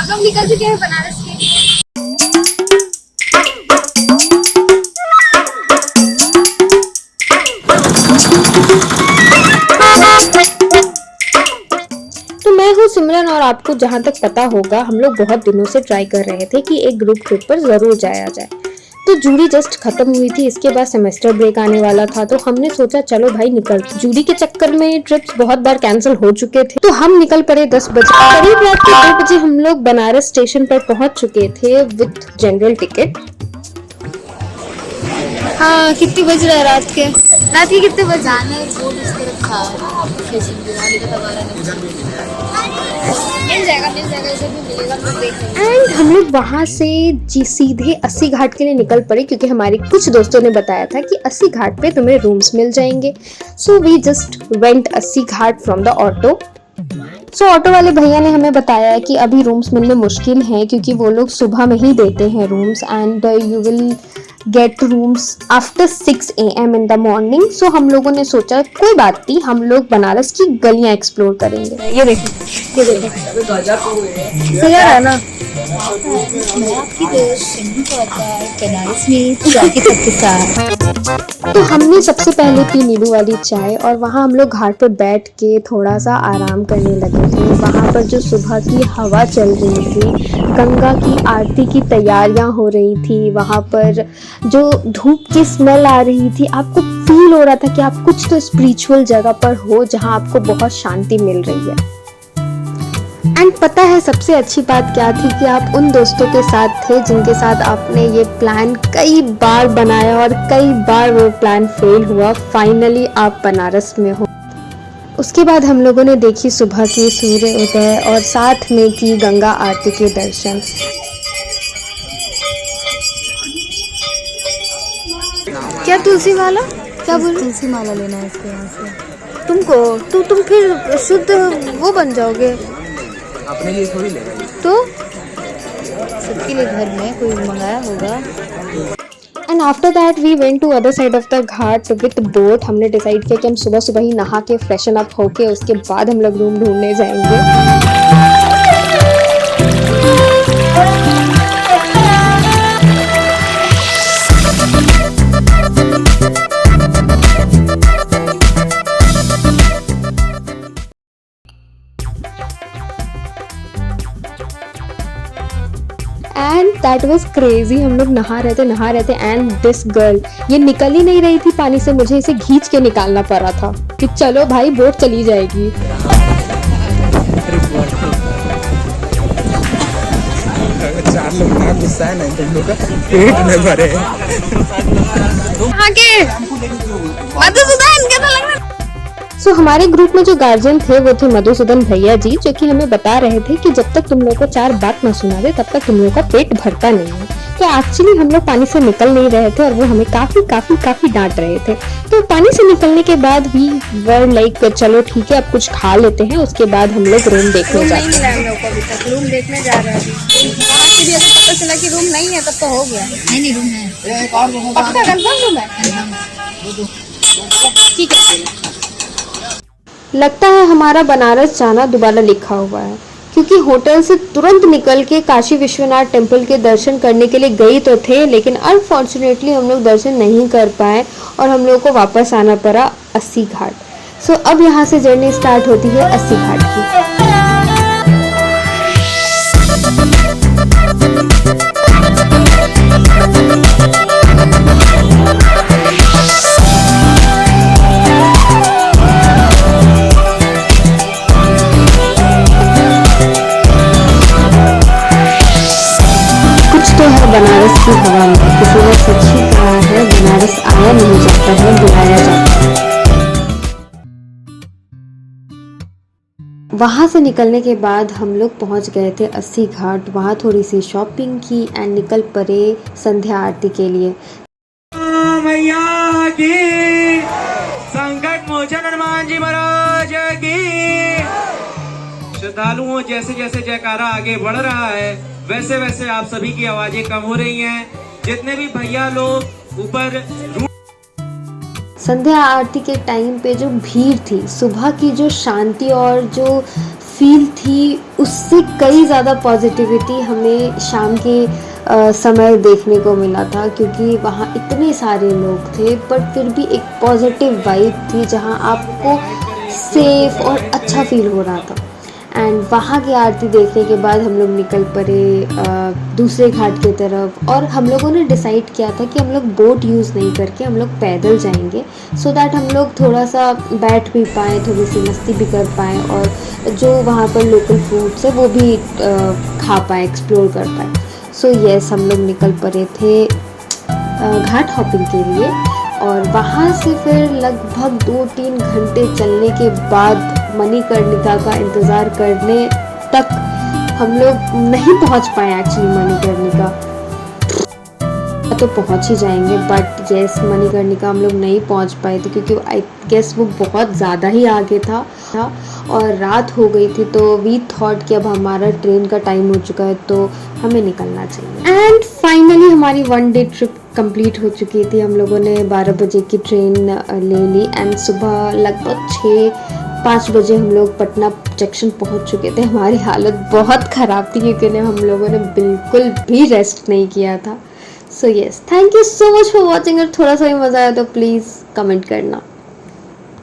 हम लोग निकल चुके हैं बनारस के। तो मैं हूँ सिमरन और आपको जहाँ तक पता होगा हम लोग बहुत दिनों से ट्राई कर रहे थे कि एक ग्रुप ट्रिप पर जरूर जाया जाए। तो जूरी जस्ट खत्म हुई थी, इसके बाद सेमेस्टर ब्रेक आने वाला था, तो हमने सोचा चलो भाई निकल। जूरी के चक्कर में ट्रिप्स बहुत बार कैंसिल हो चुके थे, तो हम निकल पड़े 10 बजे। करीब रात के 2 बजे हम लोग बनारस स्टेशन पर पहुंच चुके थे विद जनरल टिकट। हाँ, कितने बज रहे हैं रात के? रात के कितने बजे? जाना है बोर्ड इस तरफ था, मिल जाएगा इधर भी मिलेगा, तो देख लेंगे। एंड हम लोग वहाँ से सीधे अस्सी घाट के लिए निकल पड़े, क्योंकि हमारे कुछ दोस्तों ने बताया था कि अस्सी घाट पे तुम्हें रूम्स मिल जाएंगे। So we just went Assi Ghat from the auto. So auto वाले भैया ने हमें बताया कि अभी रूम्स मिलने मुश्किल हैं, क्योंकि वो लोग सुबह में ही देते हैं rooms and you will get rooms after 6 AM in the morning. So हम लोगों ने सोचा कोई बात नहीं, हम लोग बनारस की गलियां एक्सप्लोर करेंगे। ये देखो सही है ना। मैं आपकी दोस्त बनारस में चाय के साथ। तो हमने सबसे पहले पी नींबू वाली चाय और वहाँ हम लोग घाट पर बैठ के थोड़ा सा आराम करने लगे थे। वहाँ पर जो सुबह की हवा चल रही थी, गंगा की आरती की तैयारियां हो रही थी, वहाँ पर जो धूप की स्मेल आ रही थी, आपको फील हो रहा था कि आप कुछ तो स्पिरिचुअल जगह पर हो जहाँ आपको बहुत शांति मिल रही है। एंड पता है सबसे अच्छी बात क्या थी कि आप उन दोस्तों के साथ थे जिनके साथ आपने ये प्लान कई बार बनाया और कई बार वो प्लान फेल हुआ। फाइनली आप बनारस में हो। उसके बाद हम लोगों ने देखी सुबह की सूर्य उदय और साथ में की गंगा आरती के दर्शन। क्या तुलसी माला? क्या बोल? तुलसी माला लेना है इसके यहाँ से तुमको तुम फिर शुद्ध वो बन जाओगे। अपने लिए थोड़ी ले रही तो सबके लिए घर में कोई मंगाया होगा। And after that we went to other side of the ghat with boat. हमने डिसाइड किया कि हम सुबह सुबह ही नहा के फ्रेशन अप होके उसके बाद हम लोग रूम ढूंढने जाएंगे। And that was crazy. हम लोग नहा रहे थे एंड दिस गर्ल ये निकल ही नहीं रही थी पानी से, मुझे इसे खींच के निकालना पड़ा था कि चलो भाई बोट चली जाएगी। चार लोग का गुस्सा है ना, तुम लोग का पेट में भरे आगे मधुसूदन कैसा लग रहा? सो हमारे ग्रुप में जो गार्जियन थे वो थे मधुसूदन भैया जी, जो कि हमें बता रहे थे कि जब तक तुम लोग को 4 बात ना सुना दे तब तक तुम लोग का पेट भरता नहीं है। तो एक्चुअली हम लोग पानी से निकल नहीं रहे थे और वो हमें काफी डांट रहे थे। तो पानी से निकलने के बाद वी वर लाइक चलो ठीक है अब कुछ खा लेते हैं, उसके बाद हम लोग रूम देखने जाते हैं। हम लोग को अभी तक रूम देखने जा रहे हैं। वहाँ से भी अगर पता चला कि रूम नहीं है तब तो हो गया। नहीं रूम है, पक्का कंफर्म रूम है? ठीक है। लगता है हमारा बनारस जाना दोबारा लिखा हुआ है, क्योंकि होटल से तुरंत निकल के काशी विश्वनाथ टेम्पल के दर्शन करने के लिए गई तो थे, लेकिन अनफॉर्चुनेटली हम लोग दर्शन नहीं कर पाए और हम लोग को वापस आना पड़ा अस्सी घाट। सो अब यहाँ से जर्नी स्टार्ट होती है अस्सी घाट की। बनारस की हवा में किसी ने सच ही कहा है, बनारस आया नहीं जाता है, बुलाया जाता है। वहाँ से निकलने के बाद हम लोग पहुँच गए थे अस्सी घाट। वहाँ थोड़ी सी शॉपिंग की एंड निकल पड़े संध्या आरती के लिए। मैया की संकट मोचन हनुमान जी महाराज की। श्रद्धालुओं जैसे जैसे जयकारा आगे बढ़ रहा है वैसे वैसे आप सभी की आवाजें कम हो रही हैं। जितने भी भैया लोग ऊपर संध्या आरती के टाइम पे जो भीड़ थी, सुबह की जो शांति और जो फील थी उससे कई ज़्यादा पॉजिटिविटी हमें शाम के समय देखने को मिला था, क्योंकि वहाँ इतने सारे लोग थे बट फिर भी एक पॉजिटिव वाइब थी जहाँ आपको सेफ और अच्छा फील हो रहा था। एंड वहाँ की आरती देखने के बाद हम लोग निकल पड़े दूसरे घाट की तरफ, और हम लोगों ने डिसाइड किया था कि हम लोग बोट यूज़ नहीं करके हम लोग पैदल जाएंगे, सो दैट हम लोग थोड़ा सा बैठ भी पाएँ, थोड़ी सी मस्ती भी कर पाएँ, और जो वहाँ पर लोकल फूड्स है वो भी खा पाएँ, एक्सप्लोर कर पाएँ। सो यस, हम लोग निकल पड़े थे घाट हॉपिंग के लिए, और वहाँ से फिर लगभग 2-3 घंटे चलने के बाद मणिकर्णिका का इंतज़ार करने तक हम लोग नहीं पहुँच पाए एक्चुअली मणिकर्णिका। तो पहुँच ही जाएंगे बट यस, मणिकर्णिका हम लोग नहीं पहुँच पाए थे क्योंकि आई गेस वो बहुत ज़्यादा ही आगे था और रात हो गई थी, तो वी थॉट कि अब हमारा ट्रेन का टाइम हो चुका है तो हमें निकलना चाहिए। एंड फाइनली हमारी 1 डे ट्रिप कंप्लीट हो चुकी थी। हम लोगों ने 12 बजे की ट्रेन ले ली एंड सुबह लगभग 6-5 बजे हम लोग पटना जंक्शन पहुंच चुके थे। हमारी हालत बहुत ख़राब थी क्योंकि हम लोगों ने बिल्कुल भी रेस्ट नहीं किया था। So yes, thank you so much for watching. अगर थोड़ा सा भी मज़ा आया तो प्लीज़ कमेंट करना।